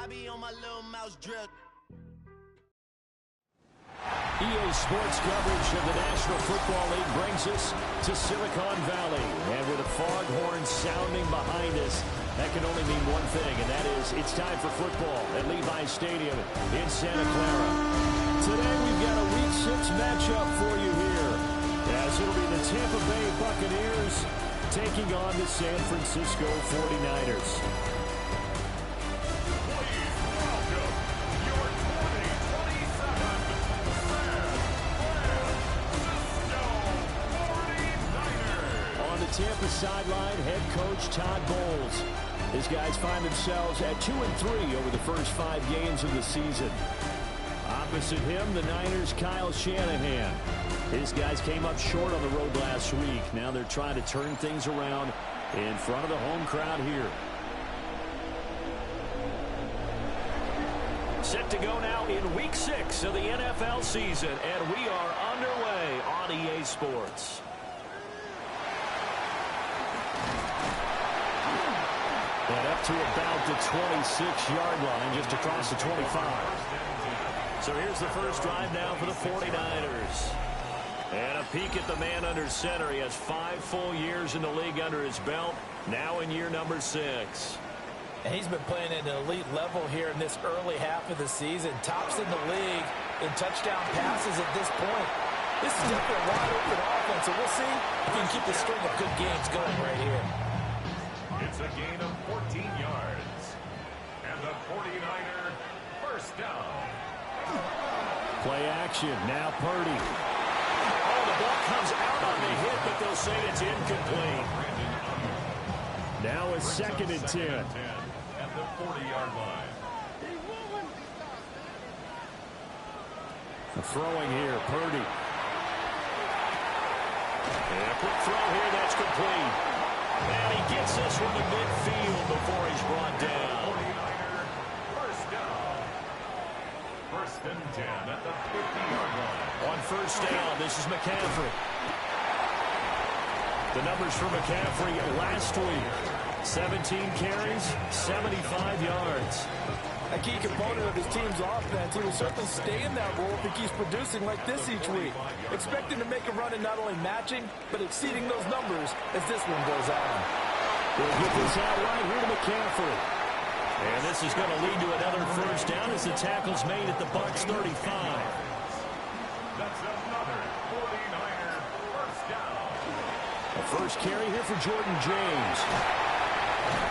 be on my little mouse drip. EA Sports coverage of the National Football League brings us to Silicon Valley. And with the foghorn sounding behind us, that can only mean one thing, and that is it's time for football at Levi's Stadium in Santa Clara. Today we've got a Week 6 matchup for you here, as it'll be the Tampa Bay Buccaneers taking on the San Francisco 49ers. Tampa sideline, head coach Todd Bowles. His guys find themselves at 2-3 over the first 5 games of the season. Opposite him, the Niners' Kyle Shanahan. His guys came up short on the road last week. Now they're trying to turn things around in front of the home crowd here. Set to go now in Week 6 of the NFL season, and we are underway on EA Sports. And up to about the 26-yard line, just across the 25. So here's the first drive now for the 49ers. And a peek at the man under center. He has 5 full years in the league under his belt, now in year number 6. And he's been playing at an elite level here in this early half of the season. Tops in the league in touchdown passes at this point. This is definitely a wide-open offense, so we'll see if he can keep the string of good games going right here. It's a gain of 14 yards. And the 49er first down. Play action. Now Purdy. Oh, the ball comes out on the hit, but they'll say it's incomplete. Now a 2nd and 10. At the 40-yard line. Throwing here, Purdy. And a quick throw here, that's complete. And he gets this from the midfield before he's brought down. 49er, first down. 1st and 10 at the 50-yard line. On first down, this is McCaffrey. The numbers for McCaffrey last week. 17 carries, 75 yards. A key component of his team's offense. He will certainly stay in that role if he keeps producing like this each week. Expect him to make a run in not only matching, but exceeding those numbers as this one goes on. They'll get this out right here to McCaffrey. And this is going to lead to another first down as the tackle's made at the Bucs 35. That's another 49er first down. A first carry here for Jordan James.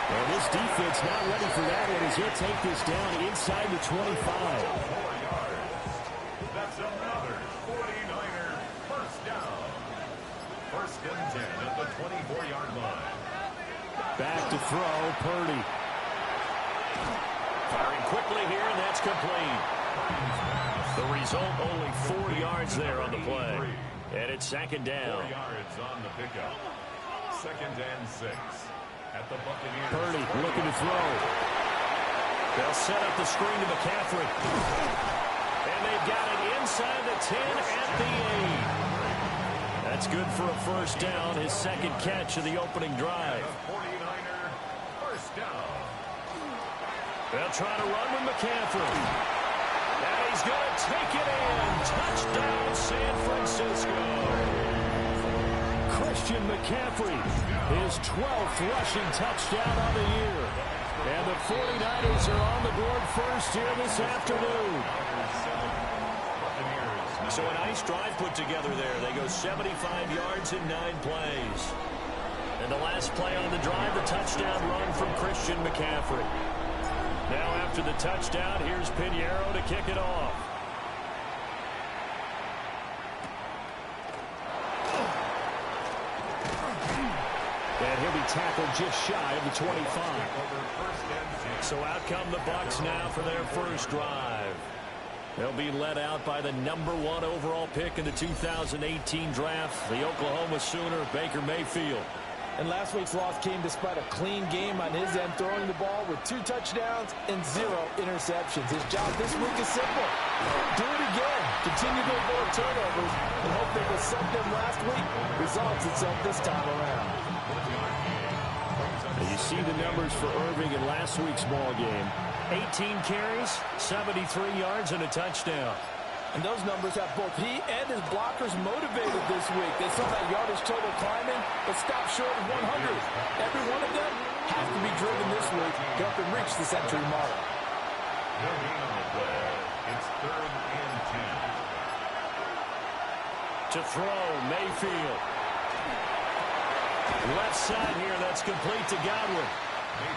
And this defense not ready for that one as he'll take this down inside the 25. 4 yards. That's another 49er first down. 1st and 10 at the 24-yard line. Back to throw, Purdy. Firing quickly here, and that's complete. The result, only 4 yards there on the play. And it's 2nd down. 4 yards on the pickup. 2nd and 6. At the Buccaneers. Purdy looking to throw. They'll set up the screen to McCaffrey. And they've got it inside the 10 at the 8. That's good for a first down, his 2nd catch of the opening drive. 49er first down. They'll try to run with McCaffrey. And he's going to take it in. Touchdown, San Francisco. Christian McCaffrey, his 12th rushing touchdown on the year. And the 49ers are on the board first here this afternoon. So a nice drive put together there. They go 75 yards in 9 plays. And the last play on the drive, the touchdown run from Christian McCaffrey. Now after the touchdown, here's Pinheiro to kick it off. And he'll be tackled just shy of the 25. So out come the Bucs now for their first drive. They'll be led out by the number 1 overall pick in the 2018 draft, the Oklahoma Sooner, Baker Mayfield. And last week's loss came despite a clean game on his end, throwing the ball with 2 touchdowns and 0 interceptions. His job this week is simple. Do it again. Continue to avoid turnovers and hope that what sucked them last week resolves itself this time around. And you see the numbers for Irving in last week's ball game. 18 carries, 73 yards, and a touchdown. And those numbers have both he and his blockers motivated this week. They saw that yardage total climbing, but stopped short of 100. Every one of them has to be driven this week to help him reach the century mark. No gain on the play. It's 3rd and 10. To throw, Mayfield. Left side here, that's complete to Godwin.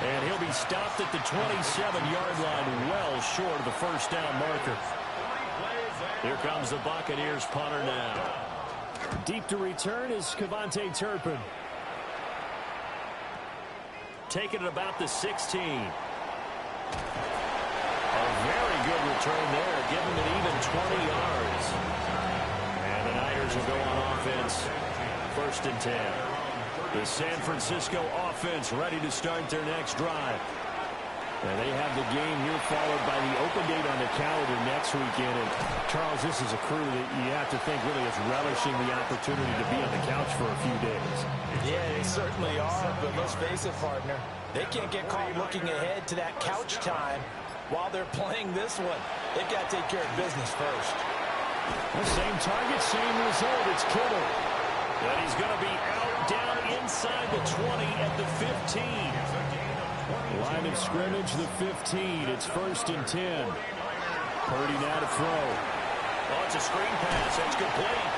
And he'll be stopped at the 27-yard line, well short of the first down marker. Here comes the Buccaneers punter now. Deep to return is Kevontae Turpin. Taking it about the 16. A very good return there, giving it even 20 yards. And the Niners will go on offense. 1st and 10. The San Francisco offense ready to start their next drive. And they have the game here followed by the open date on the calendar next weekend. And Charles, this is a crew that you have to think really is relishing the opportunity to be on the couch for a few days. Yeah, they certainly are, but let's face it, partner. They can't get caught looking ahead to that couch time while they're playing this one. They've got to take care of business first. The same target, same result. It's Kittle. And he's going to be out down inside the 20 at the 15. Line of scrimmage, the 15. It's 1st and 10. Purdy now to throw. Oh, it's a screen pass. That's complete.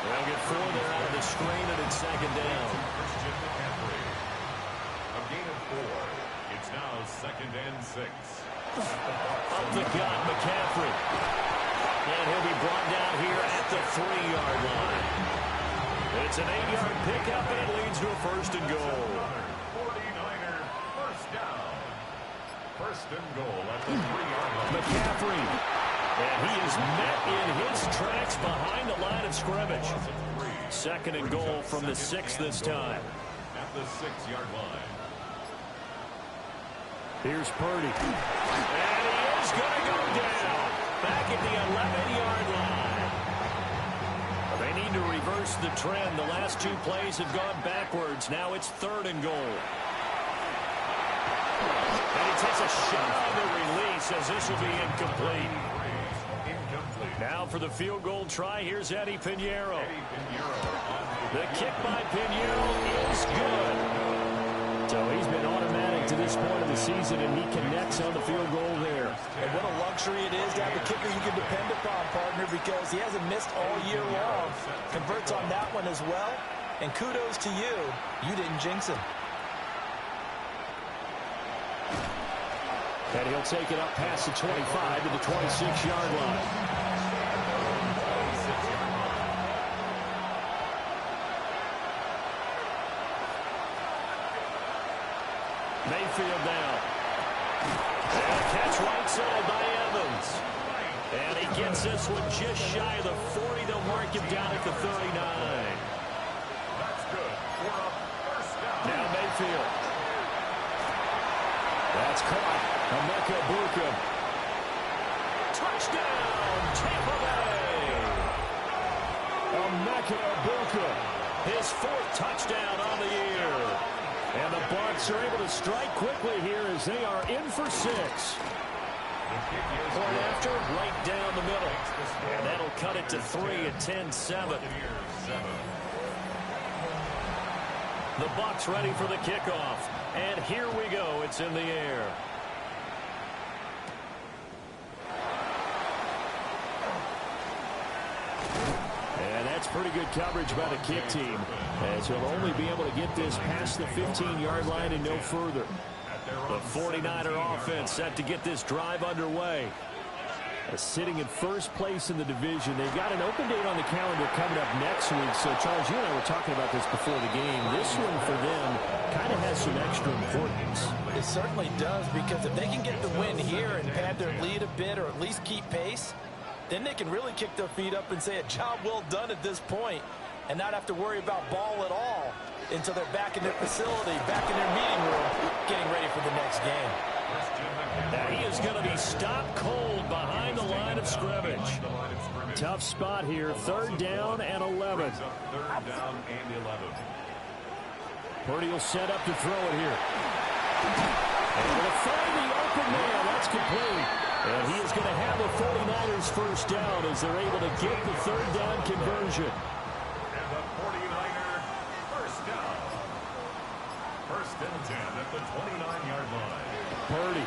They'll get 4 there out of the screen, and it's 2nd down. A gain of 4. It's now 2nd and 6. Up the gut, McCaffrey. And he'll be brought down here at the 3-yard line. It's an 8-yard pickup, and it leads to a 1st and goal. 49er first down. 1st and goal at the 3-yard line. McCaffrey. And he is met in his tracks behind the line of scrimmage. 2nd and goal from the 6 this time. At the 6-yard line. Here's Purdy. And he is going to go down. Back at the 11-yard line. They need to reverse the trend. The last 2 plays have gone backwards. Now it's 3rd and goal. And he takes a shot on the release as this will be incomplete. Now for the field goal try, here's Eddie Pinheiro. The kick by Pinheiro is good. So he's been automatic to this point of the season, and he connects on the field goal there. And what a luxury it is to have a kicker you can depend upon, partner, because he hasn't missed all year long. Converts on that one as well. And kudos to you. You didn't jinx him. And he'll take it up past the 25 to the 26-yard line. Mayfield now. And a catch right side by Evans. And he gets this one just shy of the 40. They'll mark him down at the 39. That's good. We're up 1st down. Now Mayfield. That's caught. Emeka Egbuka. Touchdown, Tampa Bay. Emeka Egbuka. His 4th touchdown on the year. And the Bucs are able to strike quickly here as they are in for 6. Point after, right down the middle. And that'll cut it to 3 at 10-7. The Bucs ready for the kickoff. And here we go. It's in the air. And that's pretty good coverage by the kick team, as he'll only be able to get this past the 15-yard line and no further. The 49er offense set to get this drive underway. Sitting in 1st place in the division. They've got an open date on the calendar coming up next week. So, Charles, you and I were talking about this before the game. This one for them kind of has some extra importance. It certainly does, because if they can get the win here and pad their lead a bit or at least keep pace, then they can really kick their feet up and say a job well done at this point and not have to worry about ball at all until they're back in their facility, back in their meeting room, getting ready for the next game. Now he is going to be stopped cold behind the line of scrimmage. Tough spot here. 3rd down and 11. 3rd down and 11. Purdy will set up to throw it here. And will find the open complete. And he is going to have the 49ers first down as they're able to get the third down conversion. And the 49er first down. First and 10 at the 29-yard line. Purdy.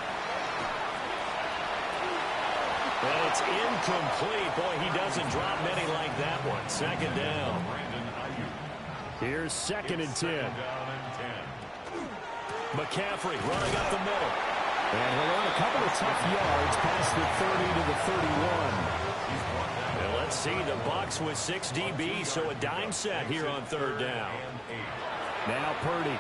And it's incomplete. Boy, he doesn't drop many like that one. Second down. Here's second and 10. McCaffrey running up the middle. And he'll earn a couple of tough yards past the 30 to the 31. And let's see, the Bucs with 6 DBs, so a dime set here on third down. Now Purdy.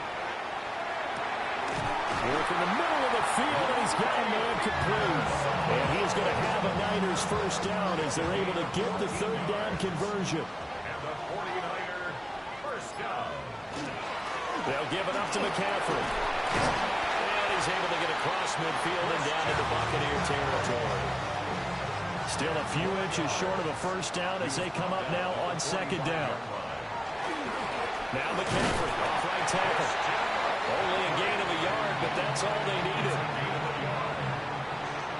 Work in the middle of the field, and he's got a man complete. And he's going to have a Niners first down as they're able to get the third down conversion. And the 49er first down. They'll give it up to McCaffrey. And he's able to get across midfield and down into Buccaneer territory. Still a few inches short of a first down as they come up now on second down. Now McCaffrey off right tackle. Only a gain of a yard, but that's all they needed.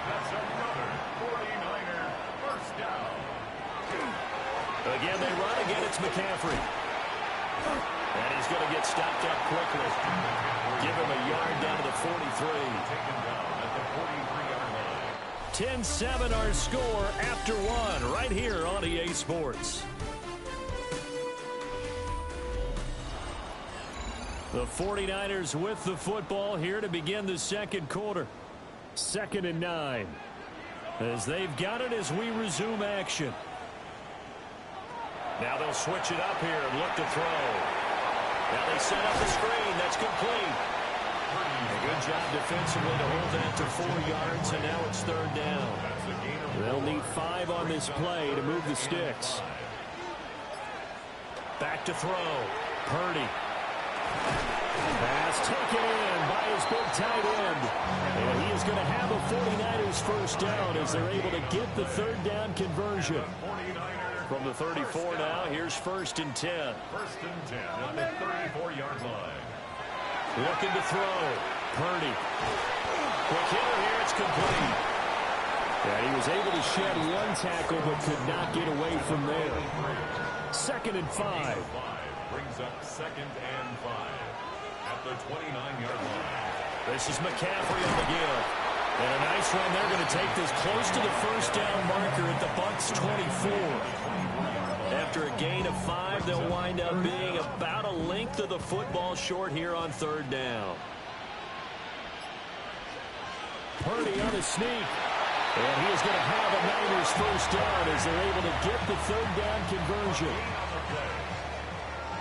That's another 49er first down. Again, they run. Again, it's McCaffrey. And he's going to get stopped up quickly. Give him a yard down to the 43. Taken down at the 43-yard line. 10-7 our score after one right here on EA Sports. The 49ers with the football here to begin the second quarter. 2nd and 9. As they've got it as we resume action. Now they'll switch it up here and look to throw. Now they set up the screen. That's complete. A good job defensively to hold that to 4 yards, and now it's third down. They'll need 5 on this play to move the sticks. Back to throw. Purdy. Pass taken in by his big tight end. And he is going to have a 49ers first down as they're able to get the third down conversion. From the 34 now, here's 1st and 10. 1st and 10 at the 34-yard line. Looking to throw. Purdy. Quick hitter here, it's complete. And he was able to shed one tackle but could not get away from there. 2nd and 5. Brings up 2nd and 5 at the 29-yard line. This is McCaffrey on the give. And a nice run. They're going to take this close to the first down marker at the Bucs 24. After a gain of 5, they'll wind up being about a length of the football short here on third down. Purdy on the sneak. And he is going to have a Niners first down as they're able to get the third down conversion.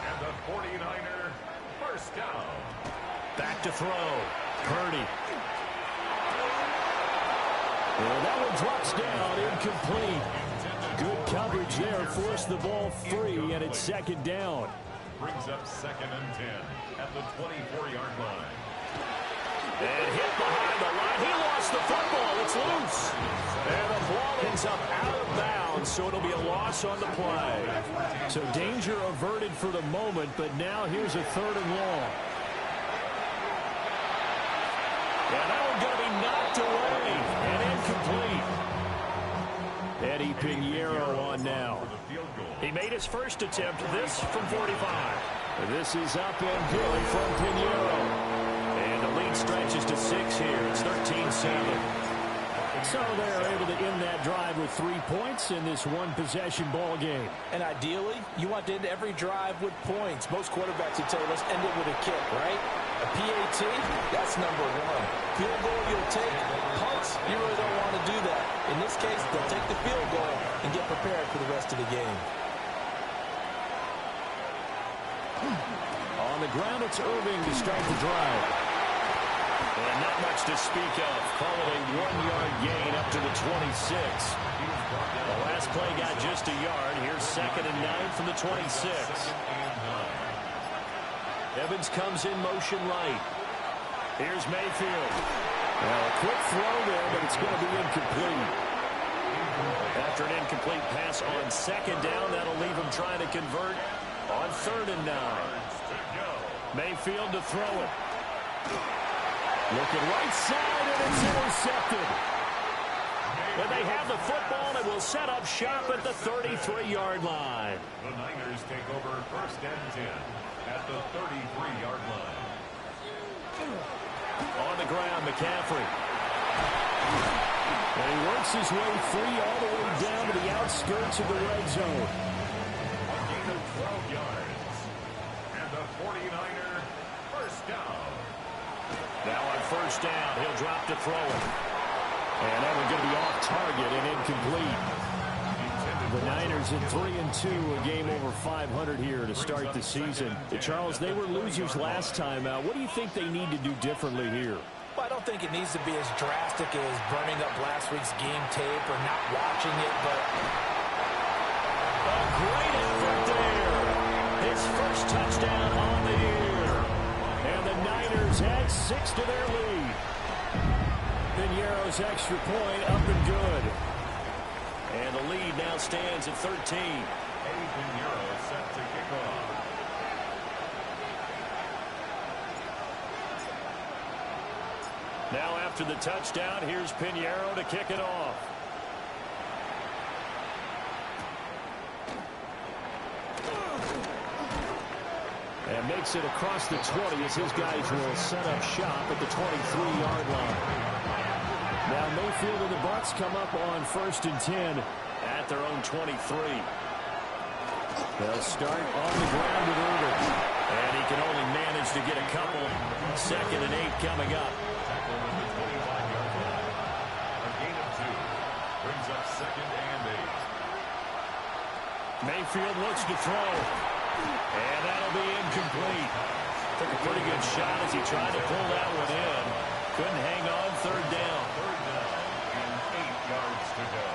And the 49er first down. Back to throw. Purdy. Well, that one drops down, incomplete. Good coverage there, forced the ball free, and it's second down. Brings up 2nd and 10 at the 24-yard line. And hit behind the line. He lost the football. It's loose. And the ball ends up out of bounds, so it'll be a loss on the play. So danger averted for the moment, but now here's a 3rd and long. And that one's going to be knocked away and incomplete. Eddie Pinheiro on now. He made his first attempt, this from 45. This is up and good from Pinheiro. And the lead stretches to 6 here. It's 13-7. So they're able to end that drive with 3 points in this one-possession ball game. And ideally, you want to end every drive with points. Most quarterbacks would tell you, let's end it with a kick, right? A PAT, that's number 1. Field goal you'll take. Punts, you really don't want to do that. In this case, they'll take the field goal and get prepared for the rest of the game. On the ground, it's Irving to start the drive. And not much to speak of. Call it a 1-yard gain up to the 26. The last play got just a yard. Here's 2nd and 9 from the 26. Evans comes in motion right. Here's Mayfield. Well, a quick throw there, but it's going to be incomplete. After an incomplete pass on 2nd down, that'll leave him trying to convert on 3rd and 9. Mayfield to throw it. Looking right side, and it's intercepted. And they have the football and will set up shop at the 33-yard line. The Niners take over first and 10 at the 33-yard line. On the ground, McCaffrey. And he works his way free all the way down to the outskirts of the red zone. A gain of 12 yards. And the 49er first down. Now on first down, he'll drop to throw it. And that one's going to be off target and incomplete. The Niners at 3-2, a game over 500 here to start the season. Charles, they were losers last time out. What do you think they need to do differently here? Well, I don't think it needs to be as drastic as burning up last week's game tape or not watching it, but a great effort there. His first touchdown on the year. And the Niners add 6 to their lead. Piñeiro's extra point up and good. And the lead now stands at 13. Eddie Piñeiro set to kick off. Now after the touchdown, here's Piñeiro to kick it off. And makes it across the 20 as his guys will set up shop at the 23-yard line. Now Mayfield and the Bucs come up on first and 10 at their own 23. They'll start on the ground with Irvin. And he can only manage to get a couple. 2nd and 8 coming up. Tackle at the 25-yard line. A gain of 2. Brings up 2nd and 8. Mayfield looks to throw. And that'll be incomplete. Took a pretty good shot as he tried to pull that one in. Couldn't hang on. 3rd down. 3rd down and 8 yards to go.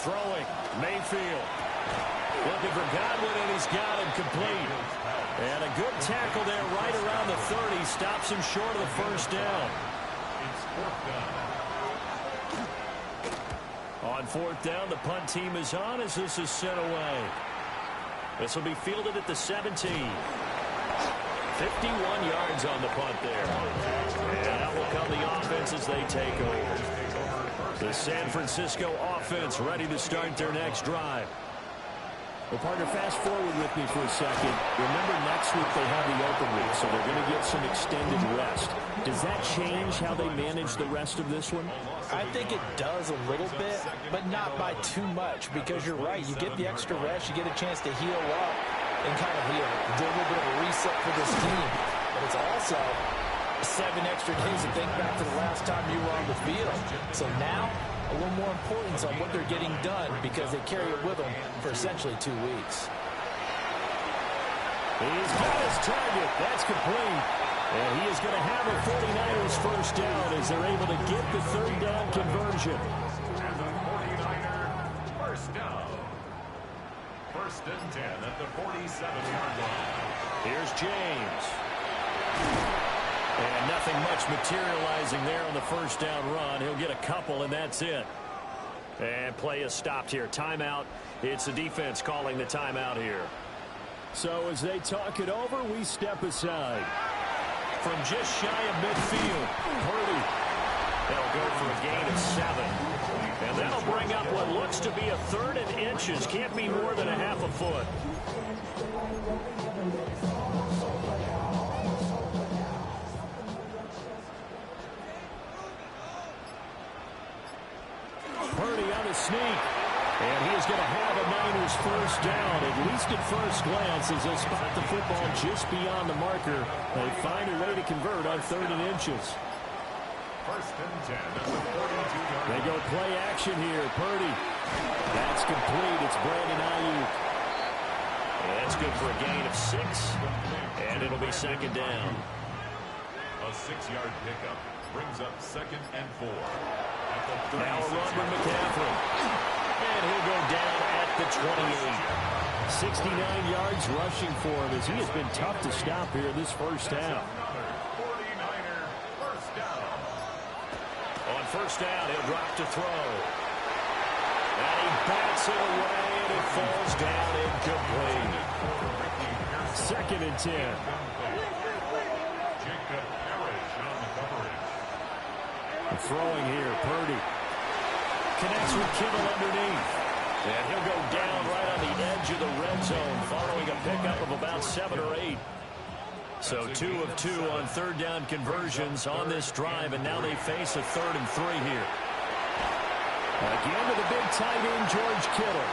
Throwing. Mayfield. Looking for Godwin, and he's got him complete. And a good tackle there right around the 30. Stops him short of the first down. It's 4th down. On 4th down, the punt team is on as this is sent away. This will be fielded at the 17. 51 yards on the punt there. And out will come the offense as they take over. The San Francisco offense ready to start their next drive. Well, partner, fast forward with me for a second. Remember, next week they have the open week, so they're going to get some extended rest. Does that change how they manage the rest of this one? I think it does a little bit, but not by too much, because you're right. You get the extra rest, you get a chance to heal up and kind of do a little bit of a reset for this team. But it's also 7 extra days to think back to the last time you were on the field. So now, a little more importance on what they're getting done because they carry it with them for essentially 2 weeks. He's got his target. That's complete. And he is going to have a 49ers first down as they're able to get the 3rd down conversion. And the 49er first down. 1st and 10 at the 47-yard line. Here's James. And nothing much materializing there on the first down run. He'll get a couple, and that's it. And play is stopped here. Timeout. It's the defense calling the timeout here. So as they talk it over, we step aside. From just shy of midfield, Purdy. They'll go for a gain of 7. And that'll bring up what looks to be a 3rd and inches. Can't be more than a half a foot. Purdy on the sneak. And he is going to have a Niners first down, at least at first glance, as they'll spot the football just beyond the marker. They find a way to convert on 3rd and inches. 1st and 10 at the 42-yard line. They go play action here. Purdy. That's complete. It's Brandon Ayuk. And that's good for a gain of 6. And it'll be 2nd down. A 6-yard pickup brings up 2nd and 4. Now a run from McCaffrey. And he'll go down at the 28. 69 yards rushing for him as he has been tough to stop here this first half. Another 49er first down. On first down, he'll drop to throw. And he bats it away, and it falls down incomplete. 2nd and 10. Throwing here, Purdy. Connects with Kittle underneath. And he'll go down right on the edge of the red zone following a pickup of about 7 or 8. So 2 of 2 on third down conversions on this drive, and now they face a 3rd and 3 here. Again to the big tight end, George Kittle.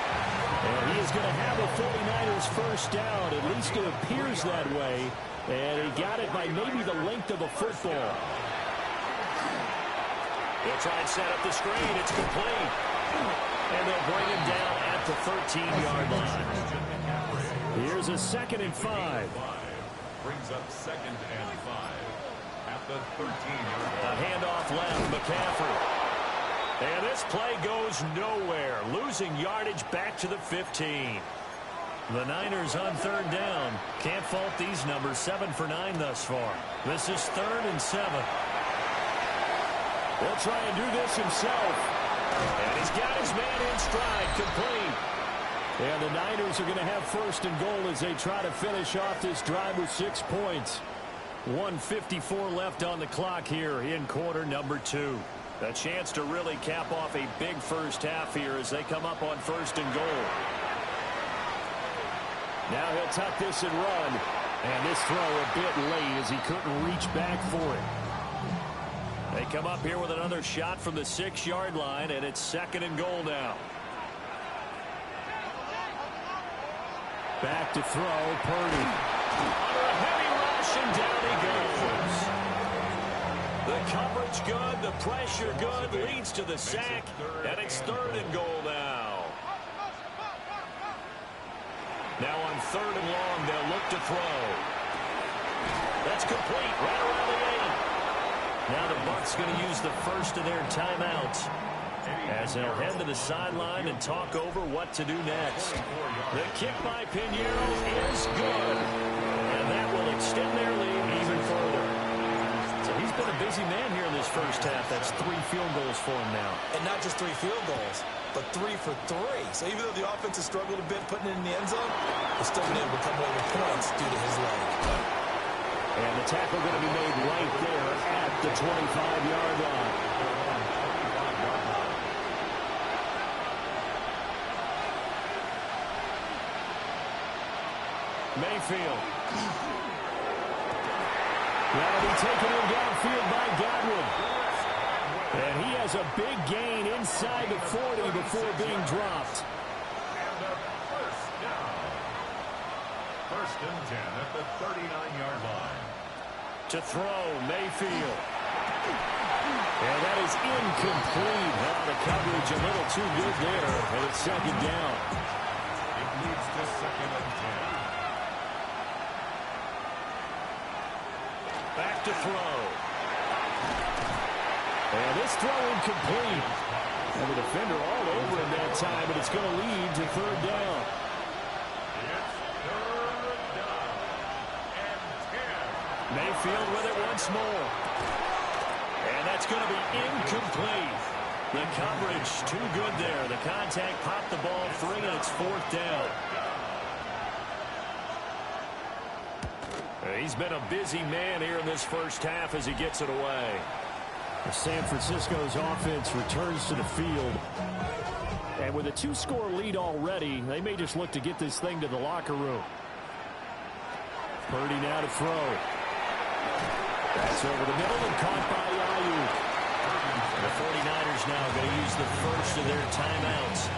And he is going to have a 49ers first down. At least it appears that way. And he got it by maybe the length of a football. He'll try and set up the screen. It's complete. And they'll bring him down at the 13-yard line. Here's a 2nd and 5. Brings up 2nd and 5 at the 13-yard line. A handoff left, McCaffrey. And this play goes nowhere. Losing yardage back to the 15. The Niners on third down. Can't fault these numbers. 7 for 9 thus far. This is 3rd and 7. He'll try and do this himself. And he's got his man in stride, complete. And the Niners are going to have 1st and goal as they try to finish off this drive with 6 points. 1:54 left on the clock here in quarter number 2. A chance to really cap off a big first half here as they come up on 1st and goal. Now he'll tuck this and run. And this throw a bit late as he couldn't reach back for it. They come up here with another shot from the 6-yard line, and it's 2nd and goal now. Back to throw, Purdy. Under a heavy rush, and down he goes. The coverage good, the pressure good, leads to the sack, and it's 3rd and goal now. Now on 3rd and long, they'll look to throw. That's complete, right around the 8. Now the Bucs going to use the first of their timeouts as they'll head to the sideline and talk over what to do next. The kick by Pinheiro is good, and that will extend their lead even further. So he's been a busy man here in this first half. That's 3 field goals for him now. And not just 3 field goals, but 3 for 3. So even though the offense has struggled a bit putting it in the end zone, they've still been able to come away with points due to his leg. And the tackle going to be made right there at the 25-yard line. Mayfield. That'll be taken in downfield by Godwin. And he has a big gain inside the 40 before being dropped. And a first down. 1st and 10 at the 39-yard line. To throw, Mayfield. And that is incomplete. Now the coverage a little too good there. And it's 2nd down. It leads to 2nd and 10. Back to throw. And this throw incomplete. And the defender all over him that time, but it's going to lead to 3rd down. It's 3rd down and 10. Mayfield with it once more. And that's going to be incomplete. The coverage too good there. The contact popped the ball free, and it's 4th down. He's been a busy man here in this first half as he gets it away. San Francisco's offense returns to the field. And with a 2-score lead already, they may just look to get this thing to the locker room. Purdy now to throw. That's over the middle and caught by Ayuk. The 49ers now going to use the first of their timeouts,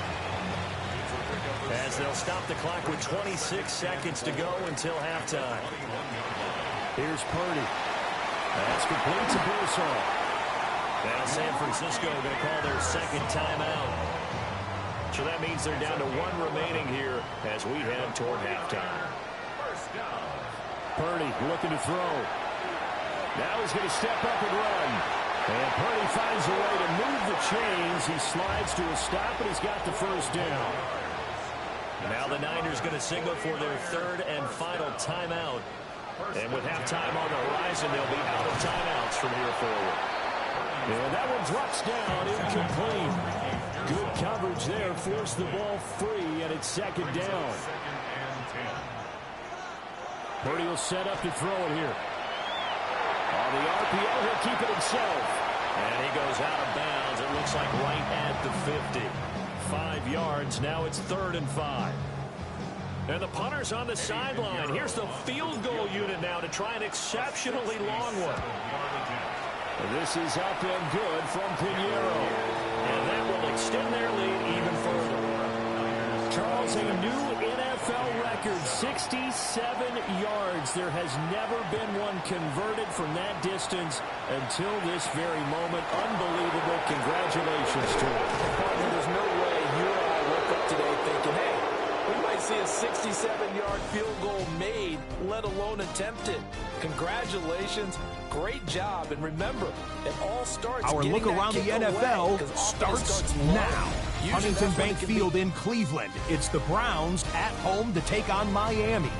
as they'll stop the clock with 26 seconds to go until halftime. Here's Purdy. That's complete to Pearsall. Now San Francisco going to call their 2nd timeout. So that means they're down to 1 remaining here as we head toward halftime. Purdy looking to throw. Now he's going to step up and run. And Purdy finds a way to move the chains. He slides to a stop, and he's got the first down. Now the Niners going to signal for their 3rd and final timeout. And with halftime on the horizon, they'll be out of timeouts from here forward. And that one drops down, incomplete. Good coverage there, forced the ball free, and it's 2nd down. Purdy will set up to throw it here. On the RPO, he'll keep it himself. And he goes out of bounds. It looks like right at the 50. 5 yards. Now it's 3rd and 5. And the punter's on the sideline. Here's the field goal unit now to try an exceptionally long one. This is up and good from Pinheiro. And that will extend their lead even further. Charles, a new NFL record, 67 yards. There has never been one converted from that distance until this very moment. Unbelievable. Congratulations to him. Partner, there's no way you and I woke up today thinking, hey, we might see a 67-yard field goal made, let alone attempted. Congratulations. Great job. And remember, it all starts. Our look around the NFL starts now. Huntington Bank Field in Cleveland. It's the Browns at home to take on Miami.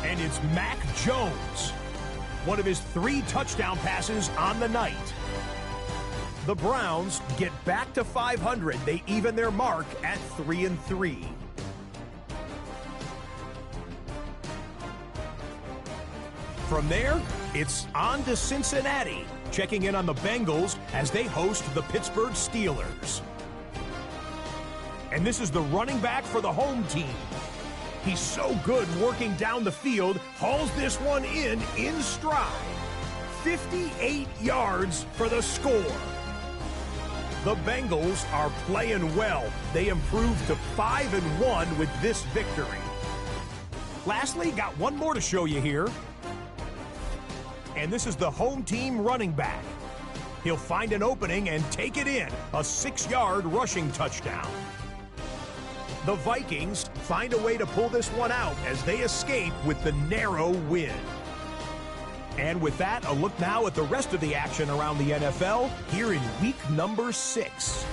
And it's Mac Jones. One of his 3 touchdown passes on the night. The Browns get back to 500. They even their mark at 3-3. From there, it's on to Cincinnati, checking in on the Bengals as they host the Pittsburgh Steelers. And this is the running back for the home team. He's so good working down the field, hauls this one in stride. 58 yards for the score. The Bengals are playing well. They improved to 5-1 with this victory. Lastly, got one more to show you here. And this is the home team running back. He'll find an opening and take it in. A 6-yard rushing touchdown. The Vikings find a way to pull this one out as they escape with the narrow win. And with that, a look now at the rest of the action around the NFL here in week number 6.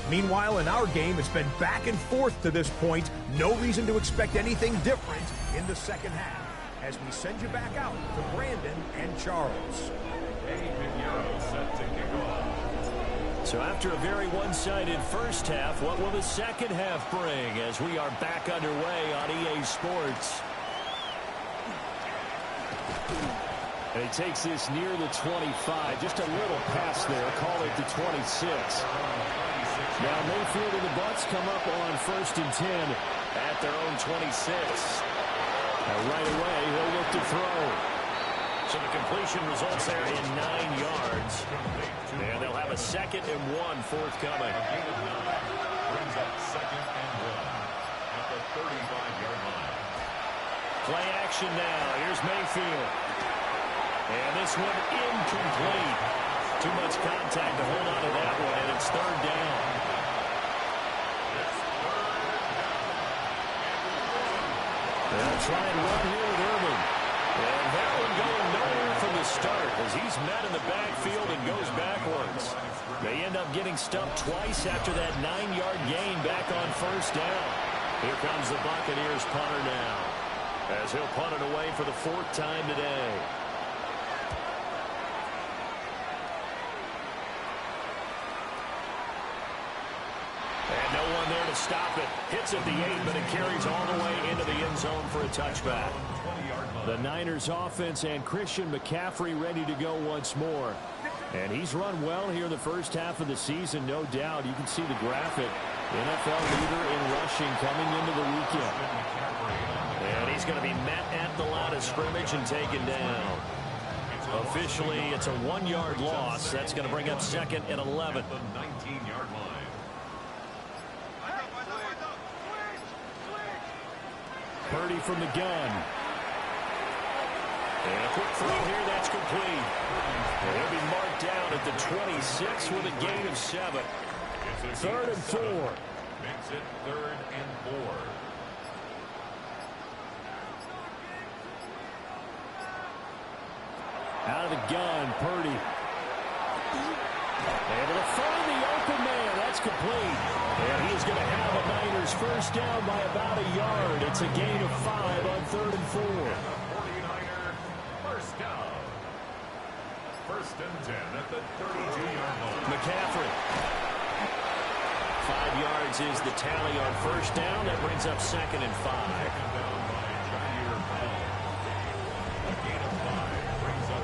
Meanwhile, in our game, it's been back and forth to this point. No reason to expect anything different in the second half. As we send you back out to Brandon and Charles. So after a very one-sided first half, what will the second half bring as we are back underway on EA Sports? And he takes this near the 25. Just a little pass there. Call it the 26. Now Mayfield and the Bucs come up on 1st and 10 at their own 26. Right away, he'll look to throw. So the completion results there in 9 yards. And they'll have a 2nd and 1 forthcoming. Brings up 2nd and 1 at the 35-yard line. Play action now. Here's Mayfield. And this one incomplete. Too much contact to hold on to that one, and it's 3rd down. They'll try and run here with Irvin. And that one going nowhere from the start as he's met in the backfield and goes backwards. They end up getting stumped twice after that 9-yard gain back on 1st down. Here comes the Buccaneers punter now as he'll punt it away for the 4th time today. And no one there to stop it. Hits at the 8, but it carries all the way into the end zone for a touchback. The Niners offense and Christian McCaffrey ready to go once more. And he's run well here in the first half of the season, no doubt. You can see the graphic. NFL leader in rushing coming into the weekend. And he's going to be met at the line of scrimmage and taken down. Officially, it's a 1-yard loss. That's going to bring up 2nd and 11. The 19-yard line. Purdy from the gun. And a quick throw here, that's complete. And he'll be marked down at the 26 with a gain of 7. 3rd and 4. Makes it 3rd and 4. Out of the gun, Purdy. Able to find the open man. That's complete. And he is going to have a Niners first down by about a yard. It's a gain of 5 on 3rd and 4. 49er first down. 1st and 10 at the 32-yard line. McCaffrey. 5 yards is the tally on first down. That brings up 2nd and 5. Taken down by Jair Bell. A gain of 5 brings up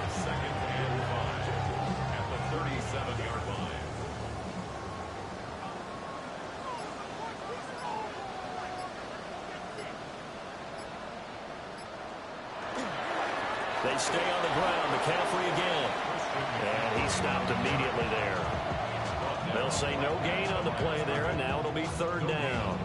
They stay on the ground. McCaffrey again. And he stopped immediately there. They'll say no gain on the play there, and now it'll be third down.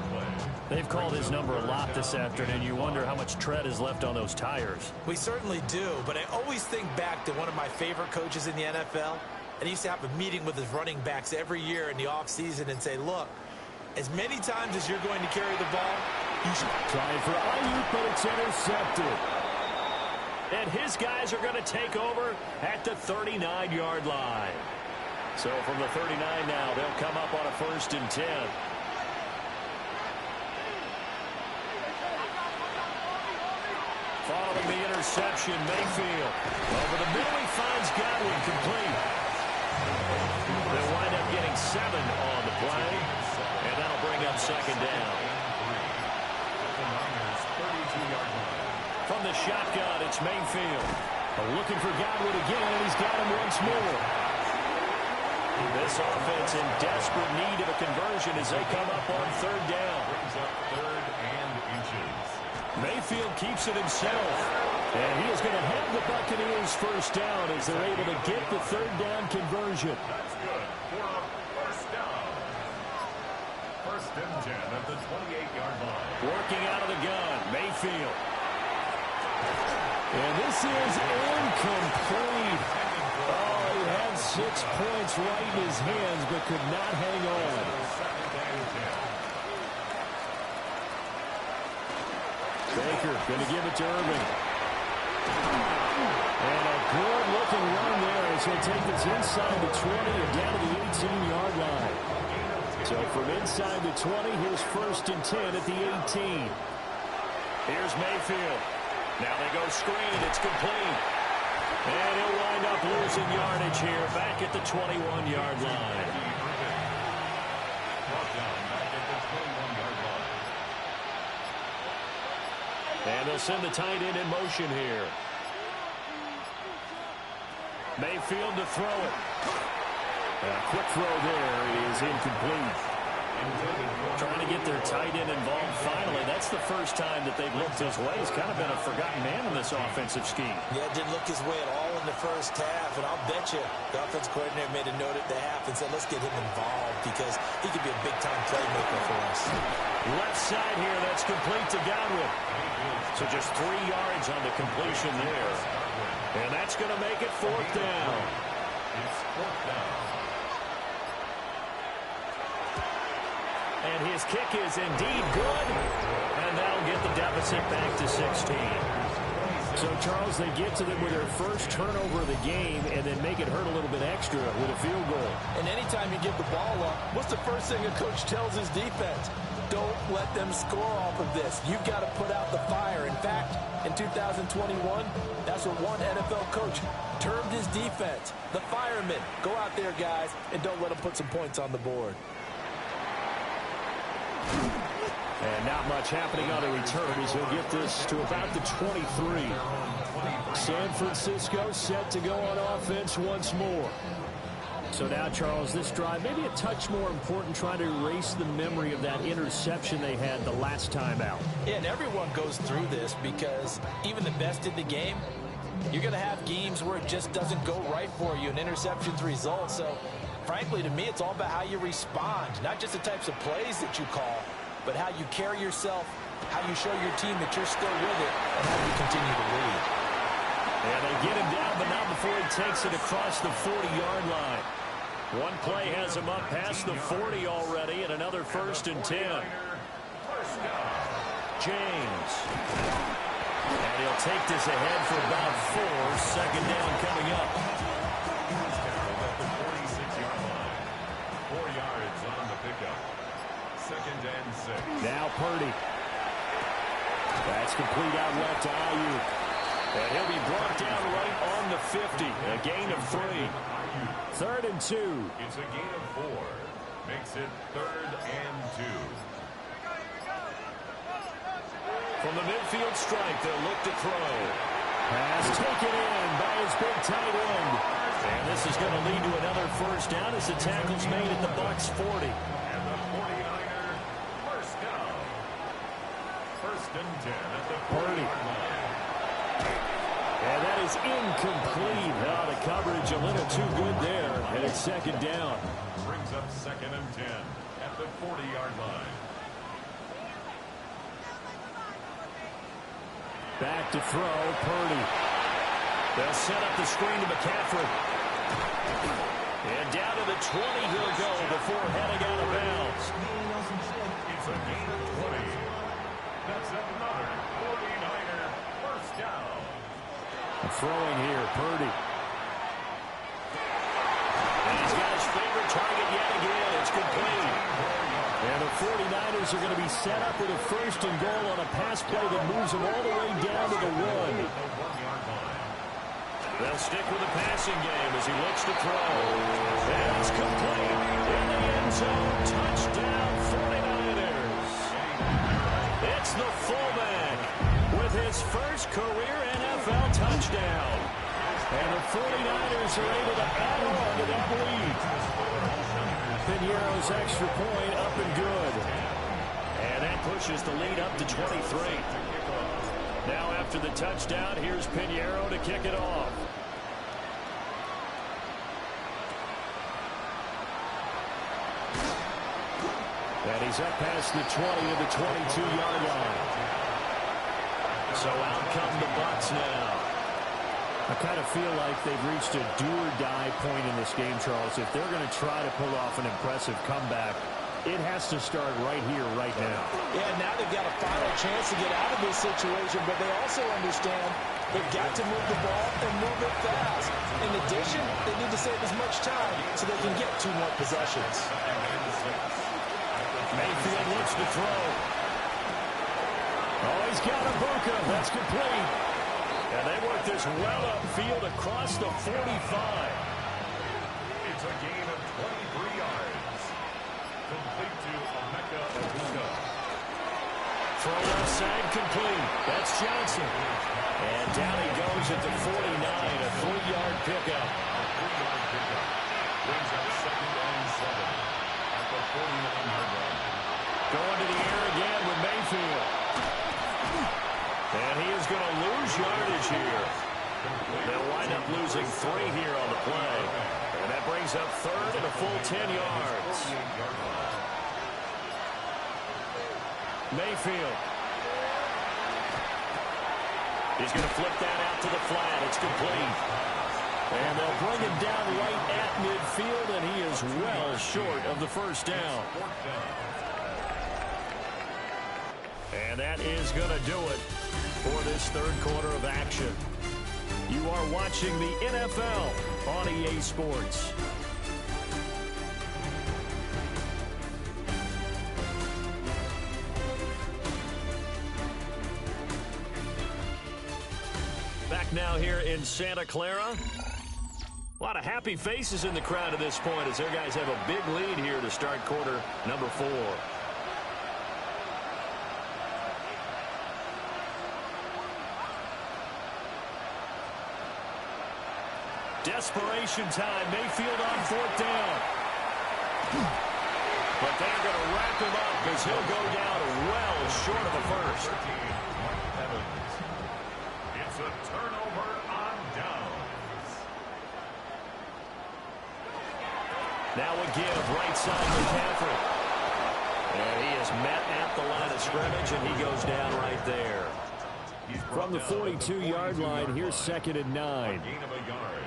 They've called his number a lot this afternoon. You wonder how much tread is left on those tires. We certainly do, but I always think back to one of my favorite coaches in the NFL. And he used to have a meeting with his running backs every year in the offseason and say, look, as many times as you're going to carry the ball, you should try for Ayuk, but it's intercepted. And his guys are going to take over at the 39-yard line. So from the 39 now, they'll come up on a 1st and 10. Following the interception, Mayfield. Over the middle, he finds Godwin complete. They'll wind up getting 7 on the play, and that'll bring up 2nd down. From the shotgun, it's Mayfield. Looking for Godwin again, and he's got him once more. This offense in desperate need of a conversion as they come up on 3rd down. Brings up 3rd and inches. Mayfield keeps it himself. And he is going to have the Buccaneers 1st down as they're able to get the 3rd down conversion. That's good for a 1st down. 1st and 10 at the 28-yard line. Working out of the gun, Mayfield. And this is incomplete. Oh, he had 6 points right in his hands, but could not hang on. Baker going to give it to Irving. And a good-looking run there as he'll take this inside the 20 and down to the 18-yard line. So from inside the 20, here's 1st and 10 at the 18. Here's Mayfield. Now they go screen. It's complete. And he'll wind up losing yardage here back at the 21-yard line. And they'll send the tight end in motion here. Mayfield to throw it. A quick throw there is incomplete. Trying to get their tight end involved finally. That's the first time that they've looked his way. He's kind of been a forgotten man in this offensive scheme. Yeah, didn't look his way at all in the first half. And I'll bet you the offense coordinator made a note at the half and said, let's get him involved because he could be a big-time playmaker for us. Left side here, that's complete to Godwin. So just 3 yards on the completion there. And that's going to make it 4th down. It's 4th down. And his kick is indeed good. And that'll get the deficit back to 16. So, Charles, they get to them with their first turnover of the game and then make it hurt a little bit extra with a field goal. And anytime you give the ball up, what's the first thing a coach tells his defense? Don't let them score off of this. You've got to put out the fire. In fact, in 2021, that's what one NFL coach termed his defense. The firemen. Go out there, guys, and don't let them put some points on the board. And not much happening on the return as he'll get this to about the 23. San Francisco set to go on offense once more. So now, Charles, this drive maybe a touch more important, trying to erase the memory of that interception they had the last time out. Yeah, and everyone goes through this because even the best in the game, you're going to have games where it just doesn't go right for you and interceptions result. So, frankly, to me, it's all about how you respond, not just the types of plays that you call, but how you carry yourself, how you show your team that you're still with it, and how you continue to lead. And they get him down, but not before he takes it across the 40-yard line. One play has him up past the 40 already, and another 1st and 10. James. And he'll take this ahead for about 4. 2nd down coming up. At the 46-yard line. 4 yards on the pickup. 2nd and 6. Now Purdy. That's complete out left to Ayuk. And he'll be brought down right on the 50. A gain of 3. 3rd and 2. It's a gain of 4. Makes it 3rd and 2. From the midfield stripe, they'll look to throw. Pass taken in by his big tight end. And this is going to lead to another 1st down as the tackle's made at the Bucs 40. And the 49er, 1st down. 1st and 10 at the 40-yard line. And that is incomplete. Oh, the coverage a little too good there, and it's second down. Brings up 2nd and 10 at the 40-yard line. Back to throw, Purdy. They'll set up the screen to McCaffrey. And down to the 20 he'll go before heading out of bounds. It's a gain of 20. That's another 49er first down. Throwing here, Purdy. And he's got his favorite target yet again. It's complete. And the 49ers are going to be set up with a first and goal on a pass play that moves them all the way down to the 1. They'll stick with the passing game as he looks to throw. And it's complete. In the end zone. Touchdown, 49ers. It's the fullback with his first career NFL touchdown. And the 49ers are able to add on to that lead. Piñeiro's extra point up and good. And that pushes the lead up to 23. Now after the touchdown, here's Piñeiro to kick it off. And he's up past the 20 of the 22-yard line. So out come the Bucs now. I kind of feel like they've reached a do-or-die point in this game, Charles. If they're going to try to pull off an impressive comeback, it has to start right here, right now. Yeah, now they've got a final chance to get out of this situation, but they also understand they've got to move the ball and move it fast. In addition, they need to save as much time so they can get 2 more possessions. Mayfield looks to throw. Oh, he's got a Bucca. That's complete. And they work this well upfield across the 45. It's a gain of 23 yards. Complete to Emeka Egbuka. Throw left side complete. That's Johnson. And down he goes at the 49, a 3-yard pickup. A 3-yard pickup. Brings up 2nd and 7 at the 49-yard line. Going to the air again with Mayfield. And he is going to lose yardage here. They'll wind up losing 3 here on the play. And that brings up 3rd and a full 10 yards. Mayfield. He's going to flip that out to the flat. It's complete. And they'll bring him down right at midfield, and he is well short of the first down. And that is going to do it for this 3rd quarter of action. You are watching the NFL on EA Sports. Back now here in Santa Clara. A lot of happy faces in the crowd at this point as their guys have a big lead here to start quarter number 4. Desperation time. Mayfield on 4th down. But they're going to wrap him up as he'll go down well short of a first. It's a turnover on downs. Now a give right side McCaffrey. And he is met at the line of scrimmage, and he goes down right there. From the 42-yard line, here's 2nd and 9. Gain of a yard.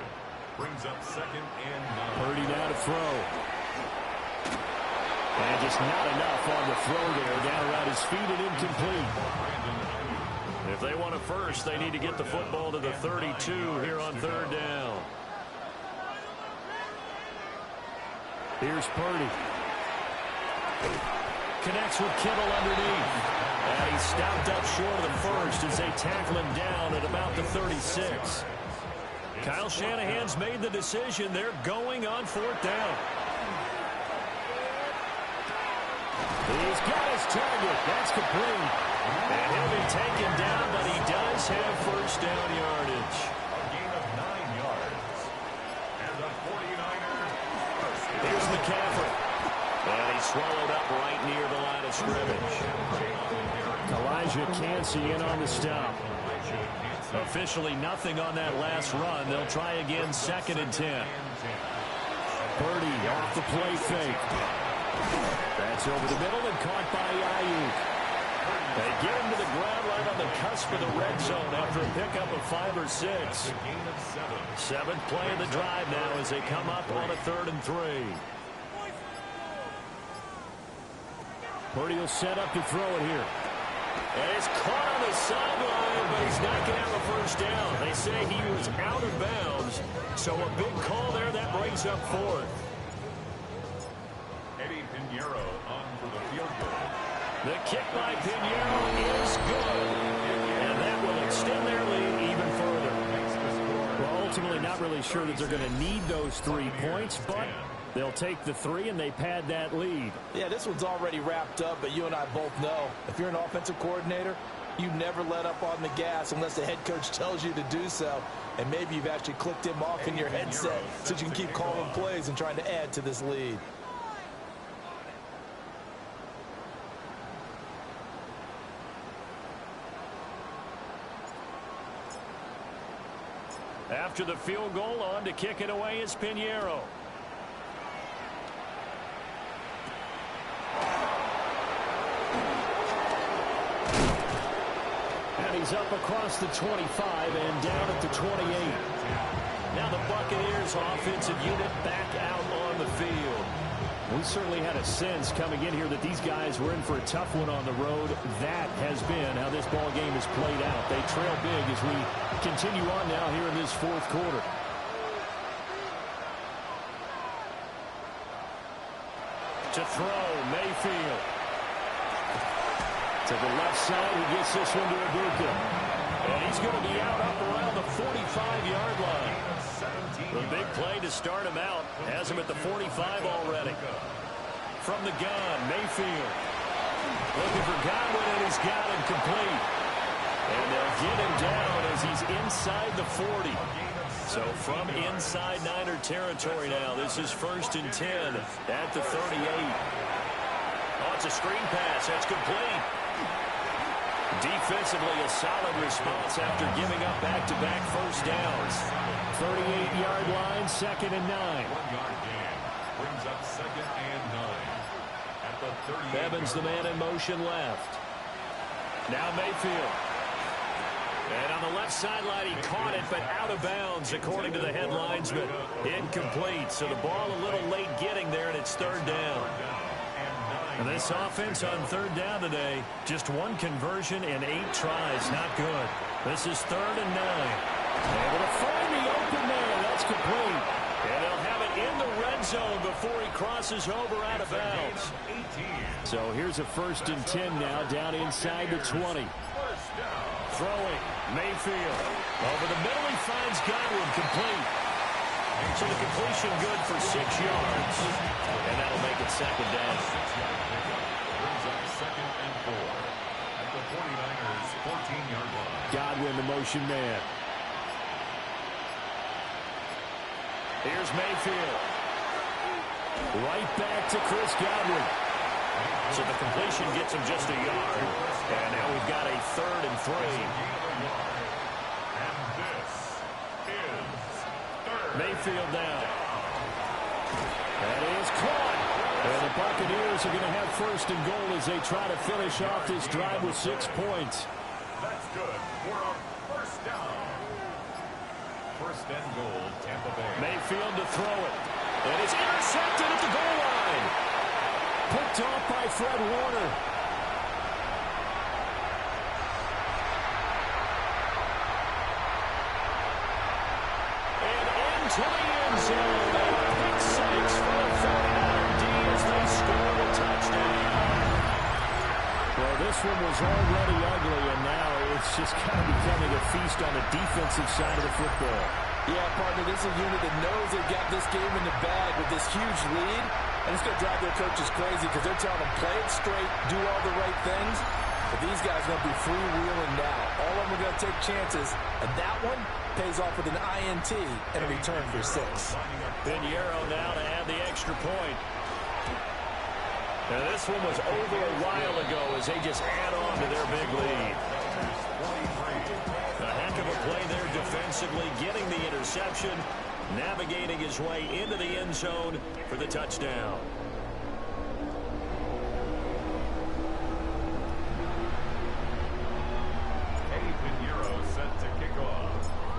Brings up 2nd and 9. Purdy now to throw. And just not enough on the throw there. Down around his feet and incomplete. If they want a first, they need to get the football to the 32 here on 3rd down. Here's Purdy. Connects with Kittle underneath. And he's stopped up short of the first as they tackle him down at about the 36. Kyle Shanahan's made the decision. They're going on 4th down. He's got his target. That's complete. And he'll be taken down, but he does have first down yardage. A gain of 9 yards. And the 49ers. Here's McCaffrey. And he's swallowed up right near the line of scrimmage. Elijah Cansey in on the stop. Officially nothing on that last run. They'll try again, 2nd and 10. Purdy off the play fake. That's over the middle and caught by Ayuk. They get him to the ground right on the cusp of the red zone after a pickup of 5 or 6. 7th play of the drive now as they come up on a 3rd and 3. Purdy will set up to throw it here. And it's caught on the sideline, but he's not going to have a first down. They say he was out of bounds, so a big call there that brings up 4th. Eddie Pinheiro on for the field goal. The kick by Pinheiro is good, and that will extend their lead even further. Well, ultimately not really sure that they're going to need those 3 points, but they'll take the 3 and they pad that lead. Yeah, this one's already wrapped up, but you and I both know if you're an offensive coordinator, you never let up on the gas unless the head coach tells you to do so. And maybe you've actually clicked him off in your headset so you can keep calling plays and trying to add to this lead. After the field goal, on to kick it away is Pinheiro. And he's up across the 25 and down at the 28. Now the Buccaneers offensive unit back out on the field. We certainly had a sense coming in here that these guys were in for a tough one on the road. That has been how this ball game has played out. They trail big as we continue on now here in this 4th quarter. To throw, Mayfield. To the left side, he gets this one to Ibuka. And he's going to be out up around the 45-yard line. The big play to start him out. Has him at the 45 already. From the gun, Mayfield. Looking for Godwin, and he's got him complete. And they'll get him down as he's inside the 40. So from inside Niner territory now, this is 1st and 10 at the 38. Oh, it's a screen pass. That's complete. Defensively, a solid response after giving up back-to-back first downs. 38-yard line, 2nd and 9. 1-yard gain brings up 2nd and 9 at the 38. Evans, the man in motion left. Now Mayfield. And on the left sideline, he caught it, but out of bounds, according to the head linesman. Incomplete, so the ball a little late getting there, and it's 3rd down. And this offense on 3rd down today, just 1 conversion and 8 tries. Not good. This is 3rd and 9. Able to find the open man. That's complete. And they'll have it in the red zone before he crosses over out of bounds. So here's a 1st and 10 now, down inside the 20. Throwing, Mayfield. Over the middle, he finds Godwin, complete. So the completion good for 6 yards. And that'll make it 2nd down. Brings up 2nd and 4 at the 49ers 14-yard line. Godwin, the motion man. Here's Mayfield. Right back to Chris Godwin. So the completion gets him just a yard. And now we've got a 3rd and 3. And this is 3rd. Mayfield now. That is caught. And the Buccaneers are going to have 1st and goal as they try to finish off this drive with 6 points. That's good for a 1st down. 1st and goal, Tampa Bay. Mayfield to throw it. And it's intercepted at the goal line. Picked off by Fred Warner. And into the end zone. Pick 6 for the 49er D as they score a touchdown. Well, this one was already ugly, and now it's just kind of becoming a feast on the defensive side of the football. Yeah, partner, this is a unit that knows they've got this game in the bag with this huge lead. And it's going to drive their coaches crazy because they're telling them play it straight, do all the right things. But these guys are going to be freewheeling now. All of them are going to take chances. And that one pays off with an INT and a return for 6. Pinheiro now to add the extra point. Now this one was over a while ago as they just add on to their big lead. A heck of a play defensively, getting the interception, navigating his way into the end zone for the touchdown.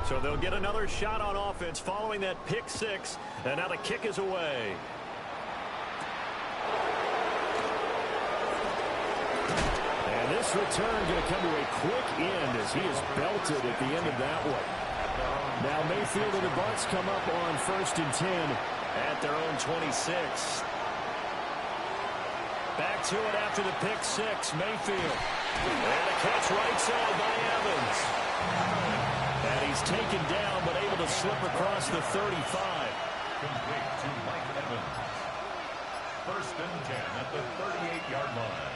So they'll get another shot on offense following that pick six, and now the kick is away. And this return going to come to a quick end as he is belted at the end of that one. Now Mayfield and the Bucs come up on 1st and 10 at their own 26. Back to it after the pick six, Mayfield. And a catch right side by Evans. And he's taken down, but able to slip across the 35. Complete to Mike Evans. 1st and 10 at the 38-yard line.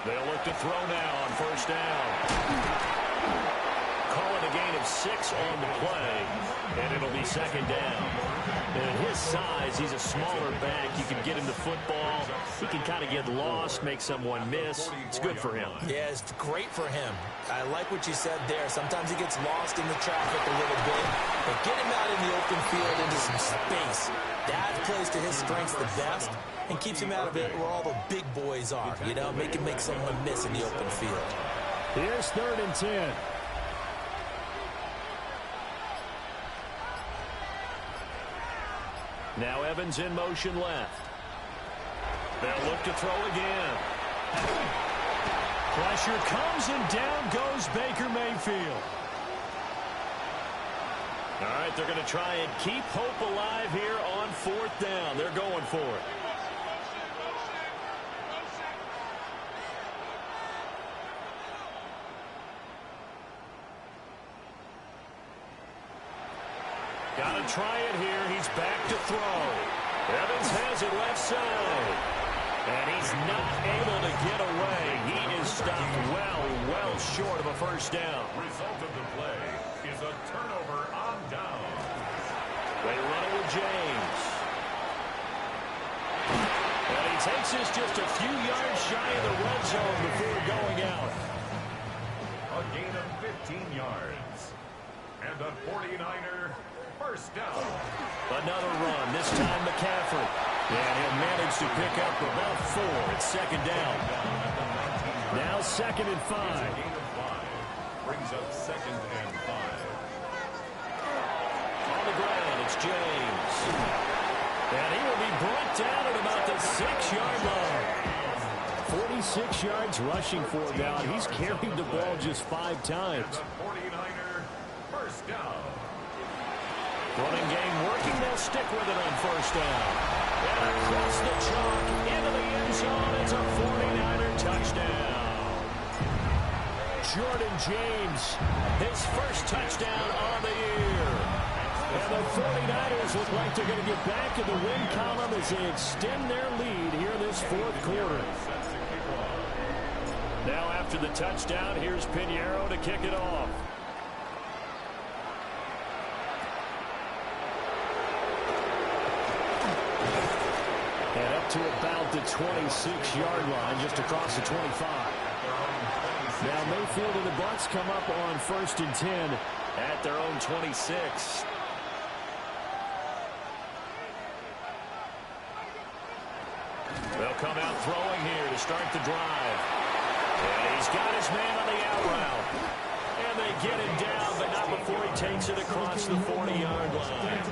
They'll look to throw now on 1st down. Calling a gain of 6 on the play, and it'll be 2nd down. And at his size, he's a smaller back. You can get him the football. He can kind of get lost, make someone miss. It's good for him. Yeah, it's great for him. I like what you said there. Sometimes he gets lost in the traffic a little bit, but get him out in the open field into some space. That plays to his strengths the best and keeps him out of it where all the big boys are. You know, make him make someone miss in the open field. Here's 3rd and 10. Now Evans in motion left. They'll look to throw again. Pressure comes and down goes Baker Mayfield. All right, they're going to try and keep hope alive here on 4th down. They're going for it. Got to try it here. He's back to throw. Evans has it left side. And he's not able to get away. He is stopped well short of a 1st down. Result of the play is a turnover on down. They run it with James. And he takes this just a few yards shy of the red zone before going out. A gain of 15 yards. And the 49er 1st down. Another run, this time McCaffrey. And he'll manage to pick up about 4 at 2nd down. Now 2nd and 5. Gain of 5. Brings up 2nd and 5. On the ground, it's James. And he will be brought down at about the 6-yard line. 46 yards rushing for him now. He's carried the ball just 5 times. And the 49er 1st down. Running game working. They'll stick with it on 1st down. And across the chalk into the end zone. It's a 49er touchdown. Jordan James, his 1st touchdown on the year. And the 49ers look like they're going to get back in the win column as they extend their lead here this 4th quarter. Now after the touchdown, here's Pinheiro to kick it off. And up to about the 26-yard line, just across the 25. Now Mayfield and the Bucs come up on 1st and 10 at their own 26. They'll come out throwing here to start the drive. And he's got his man on the out route. And they get him down, but not before he takes it across the 40-yard line.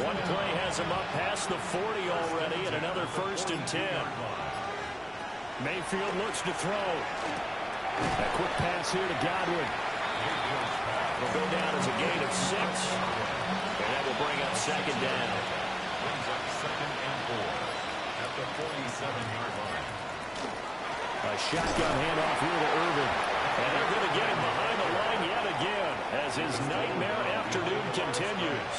One play has him up past the 40 already, and another 1st and 10. Mayfield looks to throw. A quick pass here to Godwin. Will go down as a gain of 6. And that will bring up 2nd down. Brings up 2nd and 4 at the 47-yard line. A shotgun handoff here to Irvin. And they're going to get him behind the line yet again as his nightmare afternoon continues.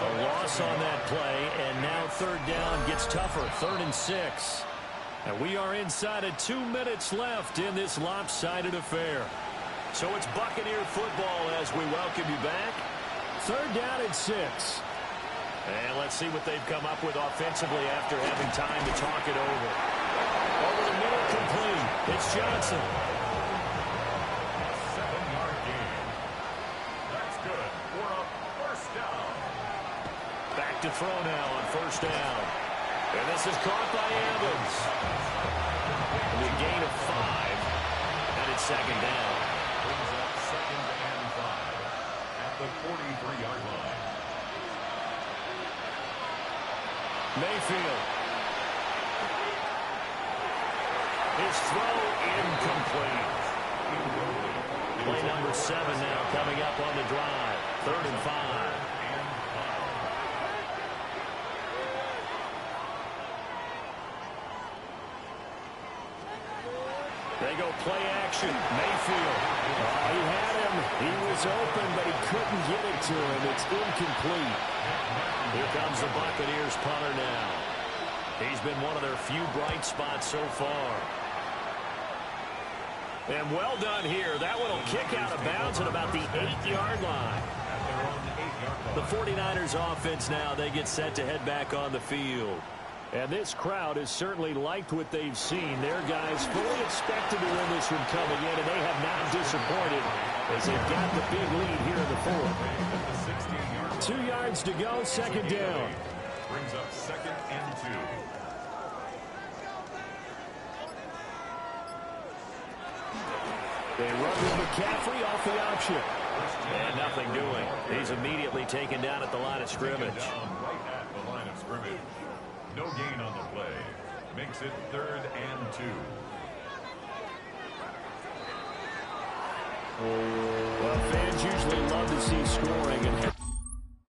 A loss on that play, and now 3rd down gets tougher. 3rd and 6. And we are inside of 2 minutes left in this lopsided affair. So it's Buccaneer football as we welcome you back. 3rd down and 6. And let's see what they've come up with offensively after having time to talk it over. Over the middle, complete. It's Johnson. to throw now on first down. And this is caught by Evans. And a gain of 5. And it's second down. Brings up second and 5 at the 43-yard line. Mayfield. His throw incomplete. Play number 7 now coming up on the drive. 3rd and 5. They go play action. Mayfield. Oh, he had him. He was open, but he couldn't get it to him. It's incomplete. Here comes the Buccaneers punter now. He's been one of their few bright spots so far. And well done here. That one will kick out of bounds at about the 8-yard line. The 49ers offense now, they get set to head back on the field. And this crowd has certainly liked what they've seen. Their guys fully expected to win this one coming in, and they have not disappointed as they've got the big lead here in the 4th. 2 yards to go, second down. Brings up second and 2. They run with McCaffrey off the option. And nothing doing. He's immediately taken down at the line of scrimmage. Right at the line of scrimmage. No gain on the play. Makes it 3rd and 2. Well, fans usually love to see